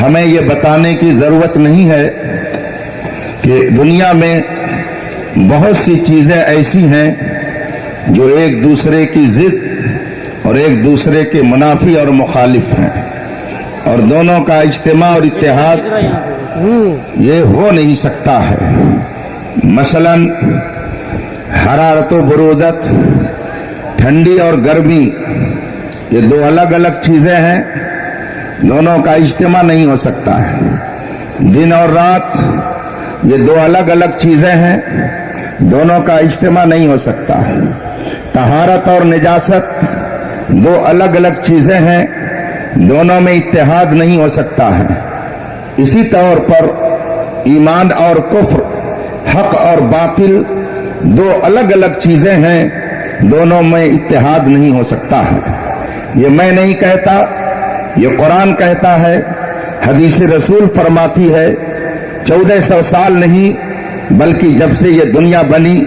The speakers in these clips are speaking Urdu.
ہمیں یہ بتانے کی ضرورت نہیں ہے کہ دنیا میں بہت سی چیزیں ایسی ہیں جو ایک دوسرے کی ضد اور ایک دوسرے کے منافی اور مخالف ہیں، اور دونوں کا اجتماع اور اتحاد یہ ہو نہیں سکتا ہے۔ مثلا حرارت و برودت، ٹھنڈی اور گرمی، یہ دو الگ الگ چیزیں ہیں، دونوں کا اجتماع نہیں ہو سکتا ہے۔ دن اور رات، یہ دو الگ الگ چیزیں ہیں، دونوں کا اجتماع نہیں ہو سکتا ہے۔ طہارت اور نجاست دو الگ الگ چیزیں ہیں، دونوں میں اتحاد نہیں ہو سکتا ہے۔ اسی طور پر ایمان اور کفر، حق اور باطل دو الگ الگ چیزیں ہیں، دونوں میں اتحاد نہیں ہو سکتا ہے۔ یہ میں نہیں کہتا، یہ قرآن کہتا ہے، حدیث رسول فرماتی ہے۔ 1400 سال نہیں بلکہ جب سے یہ دنیا بنی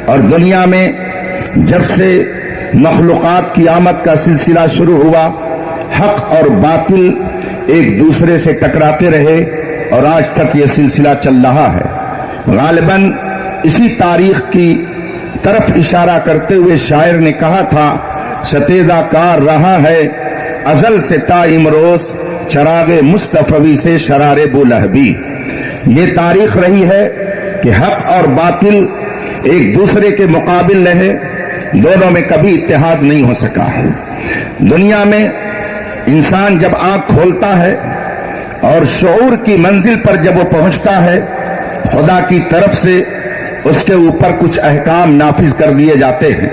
اور دنیا میں جب سے مخلوقات کی آمد کا سلسلہ شروع ہوا، حق اور باطل ایک دوسرے سے ٹکراتے رہے اور آج تک یہ سلسلہ چل رہا ہے۔ غالباً اسی تاریخ کی طرف اشارہ کرتے ہوئے شاعر نے کہا تھا، ستیزہ کار رہا ہے ازل سے تا امروز، چراغ مصطفی سے شرار بولہبی۔ یہ تاریخ رہی ہے کہ حق اور باطل ایک دوسرے کے مقابل رہے، دونوں میں کبھی اتحاد نہیں ہو سکا۔ دنیا میں انسان جب آنکھ کھولتا ہے اور شعور کی منزل پر جب وہ پہنچتا ہے، خدا کی طرف سے اس کے اوپر کچھ احکام نافذ کر دیے جاتے ہیں۔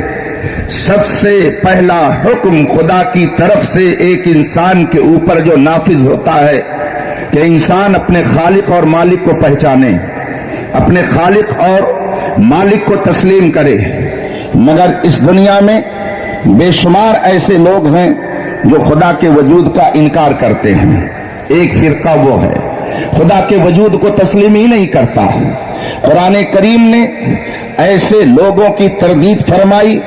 سب سے پہلا حکم خدا کی طرف سے ایک انسان کے اوپر جو نافذ ہوتا ہے کہ انسان اپنے خالق اور مالک کو پہچانے، اپنے خالق اور مالک کو تسلیم کرے۔ مگر اس دنیا میں بے شمار ایسے لوگ ہیں جو خدا کے وجود کا انکار کرتے ہیں۔ ایک فرقہ وہ ہے خدا کے وجود کو تسلیم ہی نہیں کرتا۔ قرآن کریم نے ایسے لوگوں کی تردید فرمائی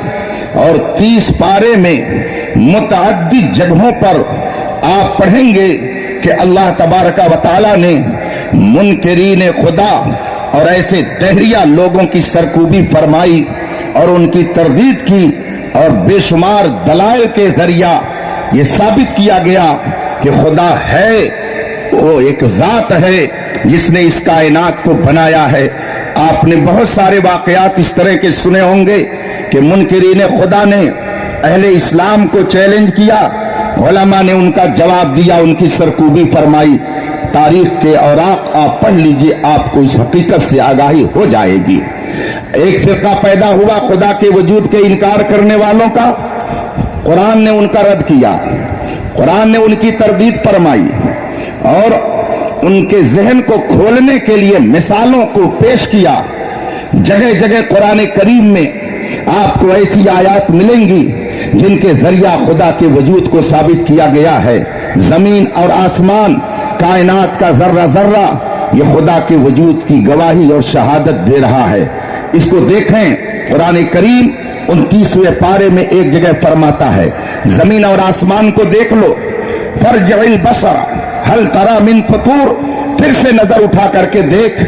اور 30 پارے میں متعدد جگہوں پر آپ پڑھیں گے کہ اللہ تبارک و تعالی نے منکرین خدا اور ایسے دہریہ لوگوں کی سرکوبی فرمائی اور ان کی تردید کی، اور بے شمار دلائل کے ذریعہ یہ ثابت کیا گیا کہ خدا ہے، وہ ایک ذات ہے جس نے اس کائنات کو بنایا ہے۔ آپ نے بہت سارے واقعات اس طرح کے سنے ہوں گے کہ منکرین خدا نے اہل اسلام کو چیلنج کیا، علماء نے ان کا جواب دیا، ان کی سرکوبی فرمائی۔ تاریخ کے اوراق آپ پڑھ لیجئے، آپ کو اس حقیقت سے آگاہی ہو جائے گی۔ ایک فرقہ پیدا ہوا خدا کے وجود کے انکار کرنے والوں کا، قرآن نے ان کا رد کیا، قرآن نے ان کی تردید فرمائی اور ان کے ذہن کو کھولنے کے لیے مثالوں کو پیش کیا۔ جگہ جگہ قرآن کریم میں آپ کو ایسی آیات ملیں گی جن کے ذریعہ خدا کے وجود کو ثابت کیا گیا ہے۔ زمین اور آسمان، کائنات کا ذرہ ذرہ یہ خدا کے وجود کی گواہی اور شہادت دے رہا ہے۔ اس کو دیکھیں، قرآن کریم 29ویں پارے میں ایک جگہ فرماتا ہے، زمین اور آسمان کو دیکھ لو، فرجع البصر ہل تری من فطور، پھر سے نظر اٹھا کر کے دیکھ،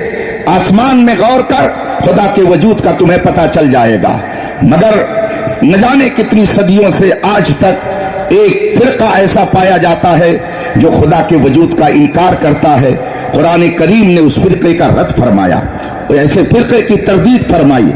آسمان میں غور کر، خدا کے وجود کا تمہیں پتہ چل جائے گا۔ مگر نہ جانے کتنی صدیوں سے آج تک ایک فرقہ ایسا پایا جاتا ہے جو خدا کے وجود کا انکار کرتا ہے۔ قرآن کریم نے اس فرقے کا رد فرمایا، ایسے فرقے کی تردید فرمائی۔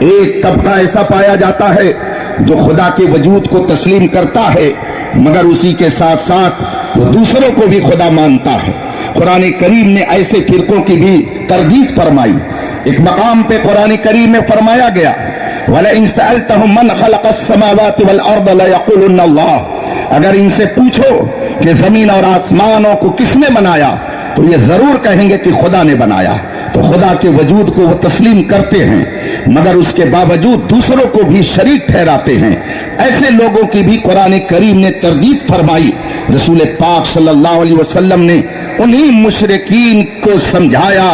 ایک طبقہ ایسا پایا جاتا ہے جو خدا کے وجود کو تسلیم کرتا ہے، مگر اسی کے ساتھ ساتھ وہ دوسروں کو بھی خدا مانتا ہے۔ قرآن کریم نے ایسے فرقوں کی بھی تردید فرمائی۔ ایک مقام پہ قرآن کریم میں فرمایا گیا، وَلَئِن سَأَلْتَهُم مَّنْ خَلَقَ السَّمَاوَاتِ وَالْأَرْضَ لَيَقُولُنَّ اللَّهُ، اگر ان سے پوچھو کہ زمین اور آسمانوں کو کس نے بنایا تو یہ ضرور کہیں گے کہ خدا نے بنایا۔ تو خدا کے وجود کو وہ تسلیم کرتے ہیں، مگر اس کے باوجود دوسروں کو بھی شریک ٹھہراتے ہیں۔ ایسے لوگوں کی بھی قرآن کریم نے تردید فرمائی۔ رسول پاک صلی اللہ علیہ وسلم نے انہی مشرکین کو سمجھایا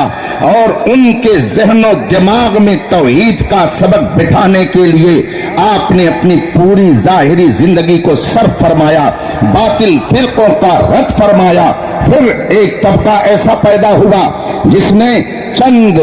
اور ان کے ذہن و دماغ میں توحید کا سبق بٹھانے کے لیے آپ نے اپنی پوری ظاہری زندگی کو صرف فرمایا، باطل فرقوں کا رد فرمایا پھر ایک طبقہ ایسا پیدا ہوا جس نے چند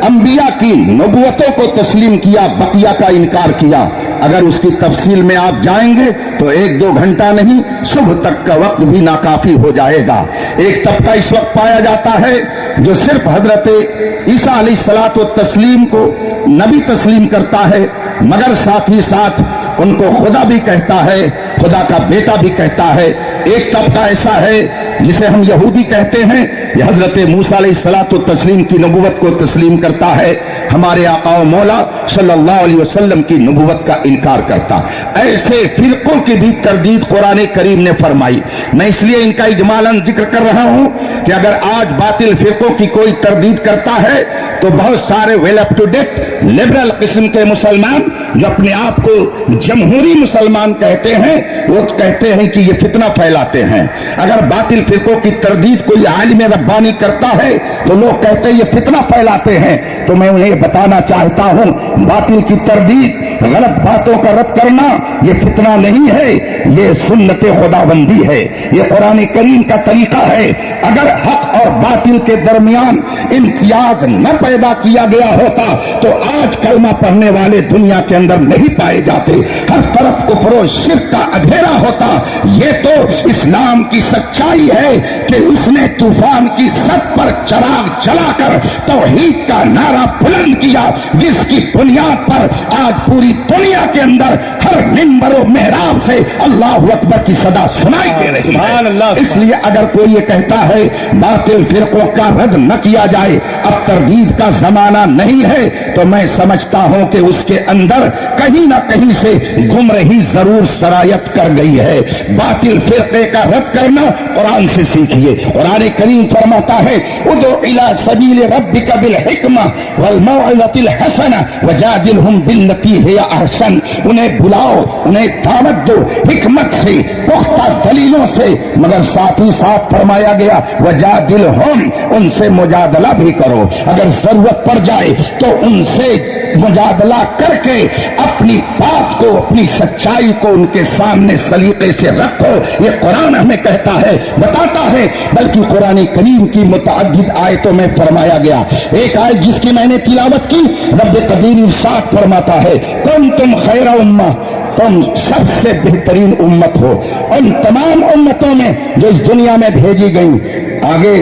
انبیاء کی نبوتوں کو تسلیم کیا، بقیہ کا انکار کیا۔ اگر اس کی تفصیل میں آپ جائیں گے تو 1-2 گھنٹہ نہیں، صبح تک کا وقت بھی ناکافی ہو جائے گا۔ ایک طبقہ اس وقت پایا جاتا ہے جو صرف حضرت عیسیٰ علیہ الصلوۃ والتسلیم کو نبی تسلیم کرتا ہے، مگر ساتھ ہی ساتھ ان کو خدا بھی کہتا ہے، خدا کا بیٹا بھی کہتا ہے۔ ایک طبقہ ایسا ہے جسے ہم یہودی کہتے ہیں، یہ حضرت موسیٰ علیہ الصلوۃ والتسلیم کی نبوت کو تسلیم کرتا ہے، ہمارے آقا و مولا صلی اللہ علیہ وسلم کی نبوت کا انکار کرتا۔ ایسے فرقوں کی بھی تردید قرآن کریم نے فرمائی۔ میں اس لیے ان کا اجمالاً ذکر کر رہا ہوں کہ اگر آج باطل فرقوں کی کوئی تردید کرتا ہے تو بہت سارے well up to date liberal قسم کے مسلمان جو اپنے آپ کو جمہوری مسلمان کہتے ہیں، وہ کہتے ہیں کہ یہ فتنہ پھیلاتے ہیں۔ اگر باطل فرقوں کی تردید کوئی عالم ربانی کرتا ہے تو لوگ کہتے ہیں یہ فتنہ پھیلاتے ہیں۔ تو میں انہیں بتانا چاہتا ہوں، باطل کی تردید، غلط باتوں کا رد کرنا یہ فتنہ نہیں ہے، یہ سنت خداوندی ہے، یہ قرآن کریم کا طریقہ ہے۔ اگر حق اور باطل کے درمیان امتیاز نہ پیدا کیا گیا ہوتا تو آج کلمہ پڑھنے والے دنیا کے اندر نہیں پائے جاتے، ہر طرف کفر و شرک کا اندھیرا ہوتا۔ یہ تو اسلام کی سچائی ہے کہ اس نے طوفان کی سطح پر چراغ جلا کر توحید کا نعرہ بلند کیا، جس کی بنیاد پر آج پوری دنیا کے اندر ہر منبر و محراب سے اللہ اکبر کی صدا سنائی دے رہی ہے۔ اس لیے اگر کوئی یہ کہتا ہے باطل فرقوں کا رد نہ کیا جائے، اب تردید کا زمانہ نہیں ہے، تو میں سمجھتا ہوں کہ اس کے اندر کہیں نہ کہیں سے گمراہی ضرور سرایت کر گئی ہے۔ باطل فرقے کا رد کرنا قرآن سے سیکھیے۔ قرآن کریم فرماتا ہے ادعو الی سبیل ربک بالحکمہ والموعظۃ الحسنہ وجادلہم باللتی ہی احسن۔ انہیں بلاؤ، انہیں دعوت دو حکمت سے، پختہ دلیلوں سے، مگر ساتھ ہی ساتھ فرمایا گیا وجادلہم، ان سے مجادلہ بھی کرو۔ اگر ضرورت پڑ جائے تو ان سے مجادلہ کر کے اپنی بات کو، اپنی سچائی کو ان کے سامنے سلیقے سے رکھو۔ یہ قرآن ہمیں کہتا ہے، بتاتا ہے، بلکہ قرآن کریم کی متعدد آیتوں میں فرمایا گیا۔ ایک آیت جس کی میں نے تلاوت کی، رب قدیر ارشاد فرماتا ہے کنتم خیر امہ، تم سب سے بہترین امت ہو ان تمام امتوں میں جو اس دنیا میں بھیجی گئی۔ آگے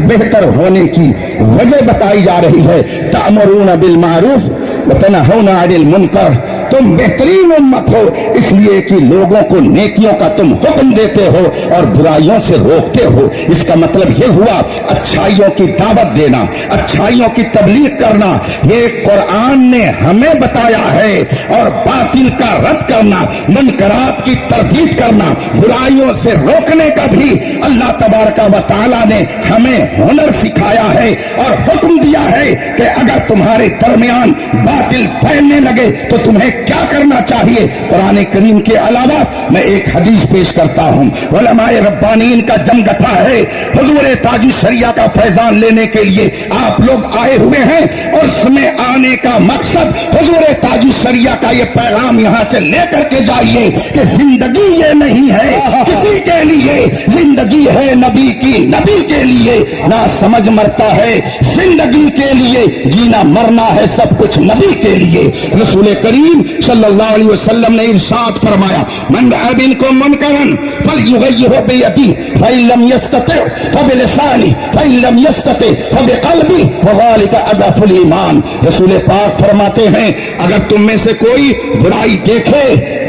بہتر ہونے کی وجہ بتائی جا رہی ہے، تأمرون بالمعروف وتنہون عن المنکر، تم بہترین امت ہو اس لیے کہ لوگوں کو نیکیوں کا تم حکم دیتے ہو اور برائیوں سے روکتے ہو۔ اس کا مطلب یہ ہوا اچھائیوں کی دعوت دینا، اچھائیوں کی تبلیغ کرنا، یہ قرآن نے ہمیں بتایا ہے۔ اور باطل کا رد کرنا، منکرات کی تردید کرنا، برائیوں سے روکنے کا بھی اللہ تبارک و تعالی نے ہمیں ہنر سکھایا ہے اور حکم دیا ہے کہ اگر تمہارے درمیان باطل پھیلنے لگے تو تمہیں کیا کرنا چاہیے۔ قرآن کریم کے علاوہ میں ایک حدیث پیش کرتا ہوں، علماء ربانین کا جمگٹھا ہے، حضور تاج الشریعہ کا فیضان لینے کے لیے آپ لوگ آئے ہوئے ہیں، اور اس میں آنے کا مقصد حضور تاج الشریعہ کا یہ پیغام یہاں سے لے کر کے جائیے کہ زندگی یہ نہیں ہے کسی کے لیے، زندگی ہے نبی کی، نبی کے لیے نہ سمجھ مرتا ہے، زندگی کے لیے جینا مرنا ہے سب کچھ نبی کے لیے۔ رسول کریم صلی اللہ علیہ وسلم نے ارشاد فرمایا من رأى منكم منكرا فليغيره بيده فإن لم يستطع فبلسانه فإن لم يستطع فبقلبه وذلك أضعف الإيمان۔ رسول پاک فرماتے ہیں اگر تم میں سے کوئی برائی دیکھے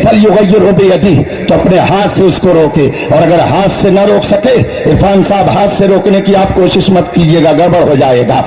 فليغيره بيده، تو اپنے ہاتھ سے اس کو روکے، اور اگر ہاتھ سے نہ روک سکے، عرفان صاحب ہاتھ سے روکنے کی آپ کوشش مت کیجیے گا، گڑبڑ ہو جائے گا،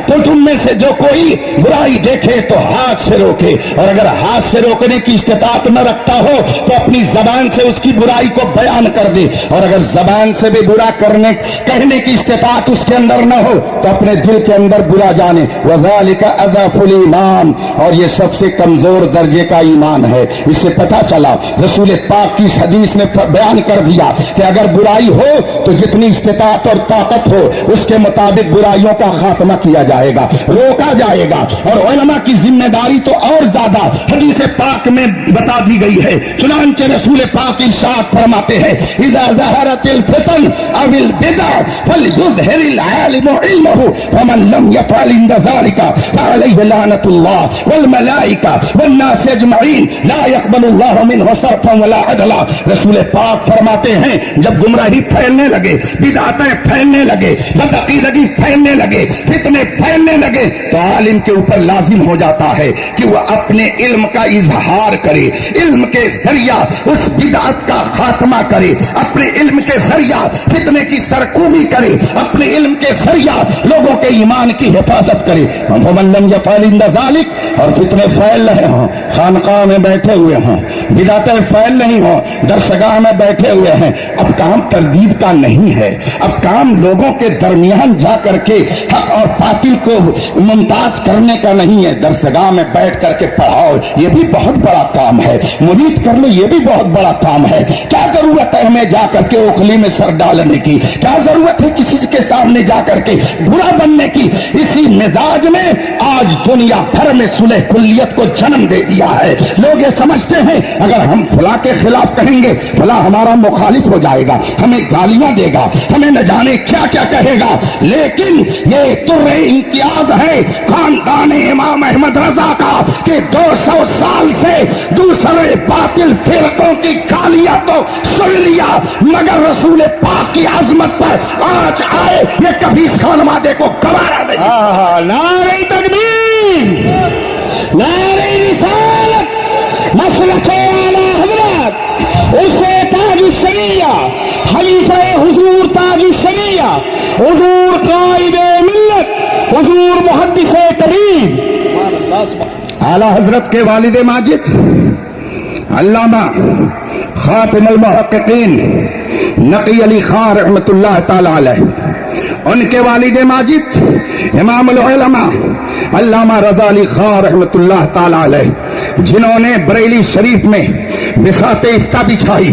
تو تم میں سے جو کوئی برائی دیکھے تو ہاتھ سے روکے، اور اگر ہاتھ سے روکنے کی استطاعت نہ رکھتا ہو تو اپنی زبان سے اس کی برائی کو بیان کر دے، اور اگر زبان سے بھی برا کہنے کی استطاعت اس کے اندر نہ ہو تو اپنے دل کے اندر برا جانے، وذالک اضعف الایمان، اور یہ سب سے کمزور درجے کا ایمان ہے۔ اس سے پتہ چلا. رسول پاک کی اس حدیث نے بیان کر دیا کہ اگر برائی ہو تو جتنی استطاعت اور طاقت ہو اس کے مطابق برائیوں کا خاتمہ کیا جائے گا, روکا جائے گا. اور علماء کی ذمہ داری تو اور زیادہ حدیث پاک میں بتا دی گئی ہے. چنانچہ رسول پاک ارشاد فرماتے ہیں اذا ظہرت الفتن او البدع فليظهر العالم علمه فمن لم يفعل عند ذلك فعليه لعنة الله والملائكة والناس اجمعین لا يقبل الله منه صرفا ولا عدلا. رسول پاک فرماتے ہیں جب گمراہی پھیلنے لگے, بدعتیں پھیلنے لگے, بدعقیدگی پھیلنے لگے, فتنے پھیلنے لگے, تو عالم کے اوپر لازم ہو جاتا ہے کہ وہ اپنے علم کا اظہار کرے, علم کے ذریعہ اس بدعت کا خاتمہ کرے, اپنے علم کے ذریعہ فتنے کی سرکوبی کرے, اپنے علم کے ذریعہ لوگوں کے ایمان کی حفاظت کرے. ومن لم يفعل عند ذلك, اور فتنے پھیل رہے ہوں, خانقاہ میں بیٹھے ہوئے ہوں, بدعتیں پھیل رہی ہوں, درسگاہ میں بیٹھے ہوئے ہیں, اب کام تردید کا نہیں ہے, اب کام لوگوں کے درمیان جا کر کے حق اور باطل کو ممتاز کرنے کا نہیں ہے. درسگاہ میں بیٹھ کر کے پڑھاؤ, یہ بھی بہت بڑا کام ہے. مرید کر لو, یہ بھی بہت بڑا کام ہے. کیا ضرورت ہے ہمیں جا کر کے اوکھلی میں سر ڈالنے کی, کیا ضرورت ہے کسی کے سامنے جا کر کے برا بننے کی. اسی مزاج میں آج دنیا بھر میں صلح کلیت کو جنم دے دیا ہے. لوگ یہ سمجھتے ہیں اگر ہم فلاں کے خلاف کہیں گے فلاں ہمارا مخالف ہو جائے گا, ہمیں گالیاں دے گا, ہمیں نہ جانے کیا کیا کہے گا. لیکن یہ تر امتیاز ہے خاندان امام احمد رضا کا کہ 200 سال سے دوسرے باطل فرقوں کی گالیاں تو سن لیا, مگر رسول پاک کی عظمت پر آج آئے یہ کبھی خانوادے کو گوارا نہیں. نعرہ تکبیر, نعرہ رسالت, مسلک اعلی حضرت اسے تاج الشریعہ, خلیفہ حضور تاج الشریعہ, حضور قائد ملت, حضور محدث کبیر, اعلی حضرت کے والد ماجد علامہ خاتم المحققین نقی علی خان رحمت اللہ تعالی علیہ, ان کے والد ماجد امام العلماء علامہ رضا علی خان رحمت اللہ تعالی علیہ, جنہوں نے بریلی شریف میں بساط افتاء بچھائی,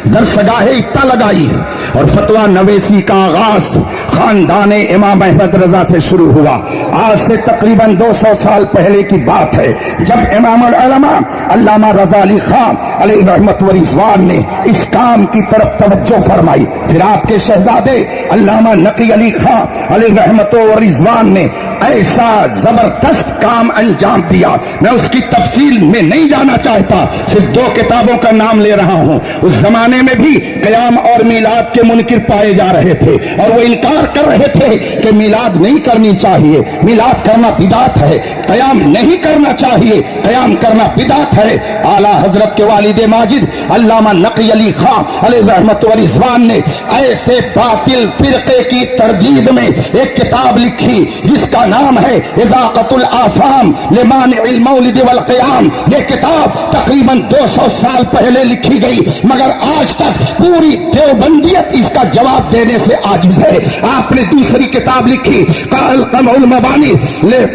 درسگاہ افتاء لگائی, اور فتویٰ نویسی کا آغاز خاندان امام احمد رضا سے شروع ہوا. آج سے تقریباً 200 سال پہلے کی بات ہے جب امام العلماء علامہ رضا علی خان علیہ رحمت و رضوان نے اس کام کی طرف توجہ فرمائی. پھر آپ کے شہزادے علامہ نقی علی خان علیہ رحمت و رضوان نے ایسا زبردست کام انجام دیا. میں اس کی تفصیل میں نہیں جانا چاہتا, صرف 2 کتابوں کا نام لے رہا ہوں. اس زمانے میں بھی قیام اور میلاد کے منکر پائے جا رہے تھے, اور وہ انکار کر رہے تھے کہ میلاد نہیں کرنی چاہیے, میلاد کرنا بدعت ہے, قیام نہیں کرنا چاہیے, قیام کرنا بدعت ہے. اعلیٰ حضرت کے والد ماجد علامہ نقی علی خان علیہ رحمت و رضوان نے ایسے باطل فرقے کی تردید میں ایک کتاب لکھی جس کا نام ہے اذاقۃ الآثام لمانع المولد والقیام. یہ کتاب تقریباً 200 سال پہلے لکھی گئی, مگر آج تک پوری دیوبندیت اس کا جواب دینے سے عاجز ہے. آپ نے دوسری کتاب لکھی قال قمع المبانی لے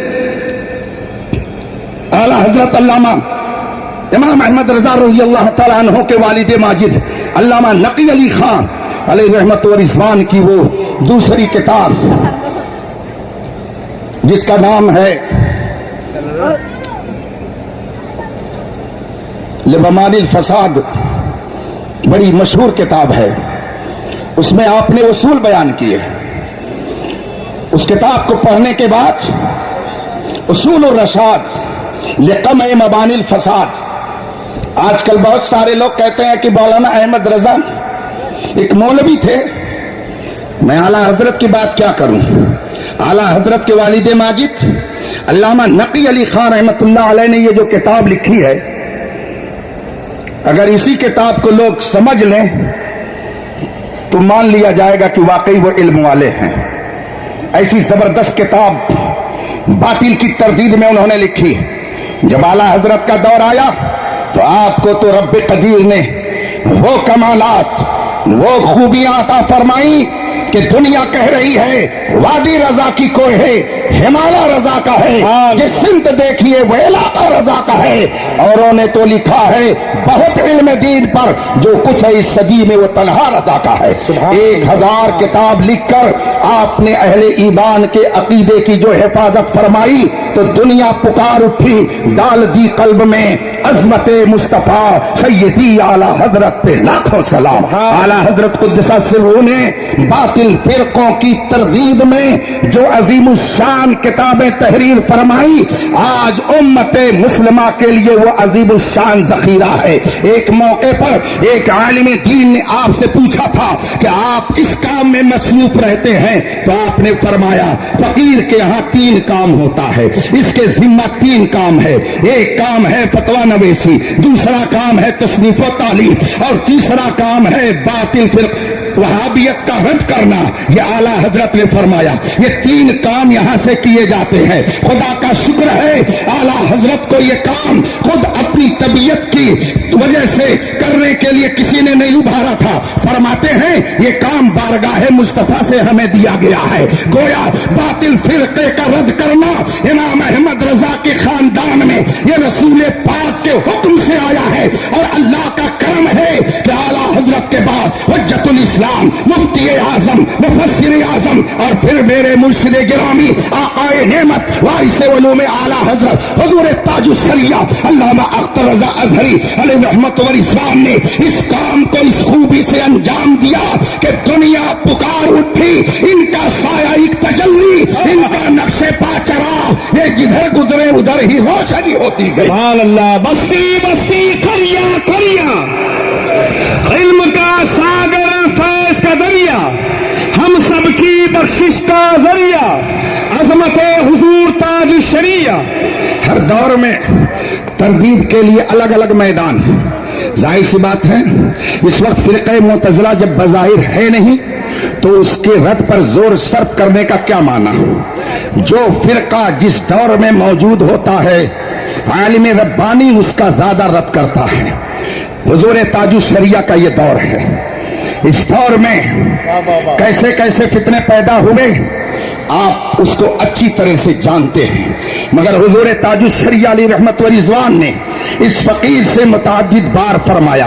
اعلیٰ حضرت علامہ امام احمد رضا رضی اللہ تعالیٰ عنہ کے والد ماجد علامہ نقی علی خان علیہ رحمت و رضوان کی وہ دوسری کتاب جس کا نام ہے لبمان الفساد, بڑی مشہور کتاب ہے. اس میں آپ نے اصول بیان کیے. اس کتاب کو پڑھنے کے بعد اصول الرشاد لقمع مبانی الفساد. آج کل بہت سارے لوگ کہتے ہیں کہ مولانا احمد رضا ایک مولوی تھے. میں اعلیٰ حضرت کی بات کیا کروں. اعلیٰ حضرت کے والد ماجد علامہ نقی علی خان رحمت اللہ علیہ نے یہ جو کتاب لکھی ہے, اگر اسی کتاب کو لوگ سمجھ لیں تو مان لیا جائے گا کہ واقعی وہ علم والے ہیں. ایسی زبردست کتاب باطل کی تردید میں انہوں نے لکھی. جب اعلیٰ حضرت کا دور آیا تو آپ کو تو رب قدیر نے وہ کمالات, وہ خوبیاں عطا فرمائی کہ دنیا کہہ رہی ہے وادی رضا کی کوئی ہے، ہمالیہ رضا کا ہے، یہ سمت دیکھیے وہ علاقہ رضا کا ہے. اوروں نے تو لکھا ہے بہت علم دین پر، جو کچھ ہے اس صدی میں وہ تنہا رضا کا ہے. 1000 کتاب لکھ کر آپ نے اہل ایمان کے عقیدے کی جو حفاظت فرمائی تو دنیا پکار اٹھی، ڈال دی قلب میں عظمت مصطفیٰ سیدی اعلی حضرت پہ لاکھوں سلام. اعلی حضرت قدس سرہ نے باطل فرقوں کی تردید میں جو عظیم الشان کتابیں تحریر فرمائی، آج امت مسلمہ کے لیے وہ عظیم الشان ذخیرہ ہے. ایک موقع پر ایک عالم دین نے آپ سے پوچھا تھا کہ آپ کس کام میں مصروف رہتے ہیں، تو آپ نے فرمایا فقیر کے یہاں 3 کام ہوتا ہے، اس کے ذمہ 3 کام ہے. ایک کام ہے فتویٰ نویسی، دوسرا کام ہے تصنیف و تعلیم، اور تیسرا کام ہے باطل وہابیت کا رد کرنا. یہ اعلیٰ حضرت نے فرمایا یہ 3 کام یہاں سے کیے جاتے ہیں. خدا کا شکر ہے اعلیٰ حضرت کو یہ کام خود اپنی طبیعت کی وجہ سے کرنے کے لیے کسی نے نہیں ابھارا تھا. فرماتے ہیں یہ کام بارگاہ مصطفیٰ سے ہمیں دیا گیا ہے. گویا باطل فرقے کا رد کرنا امام احمد رضا کے خاندان میں یہ رسول پاک کے حکم سے آیا ہے، اور اللہ کا کرم ہے کہ اعلیٰ حضرت کے بعد حجت الاسلام، مفتی اعظم، مفسر اعظم، اور پھر میرے مرشد گرامی آقائے نعمت وارث علوم اعلیٰ حضرت حضور تاج الشریعہ علامہ اختر رضا ازہری علیہ رحمت و رضوان نے اس کام کو اس خوبی سے انجام دیا کہ دنیا پکار اٹھی. ان کا سایہ ایک تجلی، ان کا نقش پا چراغ، یہ جدھر گزرے ادھر ہی روشنی ہوتی گئی. سبحان اللہ. بستی بستی کریا کریا، علم کا ساگر فیض کا دریا، ہم سب کی بخشش کا ذریعہ، عظمت حضور تاج الشریعہ. ہر دور میں تردید کے لیے الگ الگ میدان. ظاہر سی بات ہے اس وقت فرقہ معتزلہ جب بظاہر ہے نہیں تو اس کے رد پر زور صرف کرنے کا کیا معنی؟ جو فرقہ جس دور میں موجود ہوتا ہے عالم ربانی اس کا زیادہ رد کرتا ہے. حضور تاج الشریعہ کا یہ دور ہے. اس دور میں کیسے کیسے فتنے پیدا ہوئے آپ اس کو اچھی طرح سے جانتے ہیں، مگر حضور تاج الشریعہ علیہ رحمت و رضوان نے اس فقیر سے متعدد بار فرمایا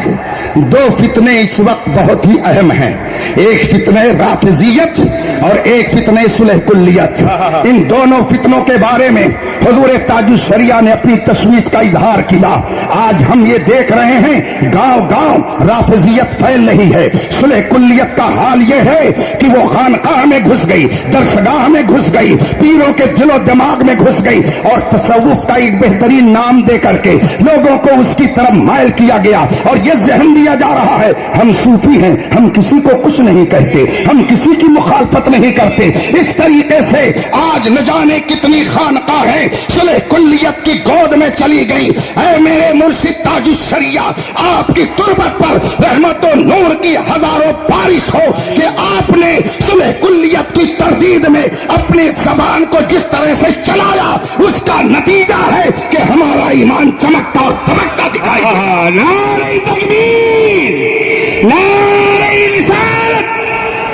2 فتنے اس وقت بہت ہی اہم ہیں. ایک فتنہ رافضیت اور ایک فتنہ صلح کلیت. ان دونوں فتنوں کے بارے میں حضور تاج الشریعہ نے اپنی تشویش کا اظہار کیا. آج ہم یہ دیکھ رہے ہیں گاؤں گاؤں رافضیت پھیل رہی ہے. صلح کلیت کا حال یہ ہے کہ وہ خانقاہ میں گھس گئی، درسگاہ میں گھس گئی، پیروں کے دل و دماغ میں گھس گئی، اور تصوف کا ایک بہترین نام دے کر کے لوگوں کو اس کی طرف مائل کیا گیا، اور یہ ذہن دیا جا رہا ہے ہم صوفی ہیں، ہم کسی کو کچھ نہیں کہتے، ہم کسی کی مخالفت نہیں کرتے. اس طریقے سے آج نہ جانے کتنی خانقاہیں صلح کلیت کی گود میں چلی گئی. اے میرے مرشد تاج الشریعہ، آپ کی تربت پر رحمت و نور کی ہزاروں بارش ہو کہ آپ نے صلح کلیت کی تردید میں اپنی زبان کو جس طرح سے چلایا اس کا نتیجہ ہے کہ ہمارا ایمان چمکتا اور دمکتا دکھائی دے. نعرہ تکبیر، نعرہ رسالت،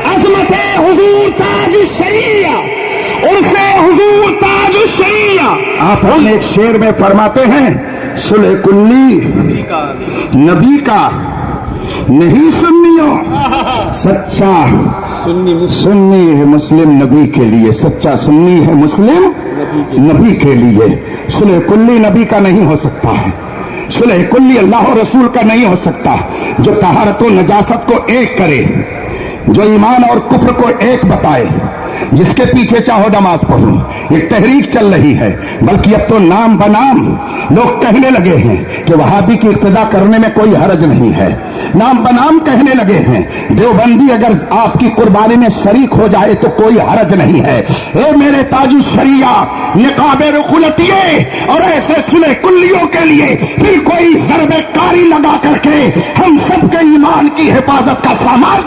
عظمت حضور تاج الشریعہ، عرف حضور تاج الشریعہ. آپ ہم ایک شعر میں فرماتے ہیں صلح کلی نبی کا نہیں سنیوں، سچا سنی ہے مسلم نبی کے لیے، سچا سنی ہے مسلم نبی کے لیے. صلح کلی نبی کا نہیں ہو سکتا ہے، صلح کلی اللہ و رسول کا نہیں ہو سکتا. جو طہارت و نجاست کو ایک کرے، جو ایمان اور کفر کو ایک بتائے، جس کے پیچھے چاہو نماز پڑھو. ایک تحریک چل رہی ہے، بلکہ اب تو نام بنام لوگ کہنے لگے ہیں کہ وہابی کی اقتدا کرنے میں کوئی حرج نہیں ہے. نام بنام کہنے لگے ہیں دیوبندی اگر آپ کی قربانی میں شریک ہو جائے تو کوئی حرج نہیں ہے. اے میرے تاج الشریعہ، نقاب رخلتیے اور ایسے صلح کلیوں کے لیے پھر کوئی ضرب کاری لگا کر کے ہم سب کے ایمان کی حفاظت کا سامان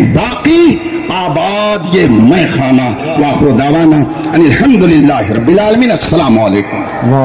باقی آباد یہ میں خانہ. وآخر دعوانا ان الحمدللہ رب العالمین. السلام علیکم.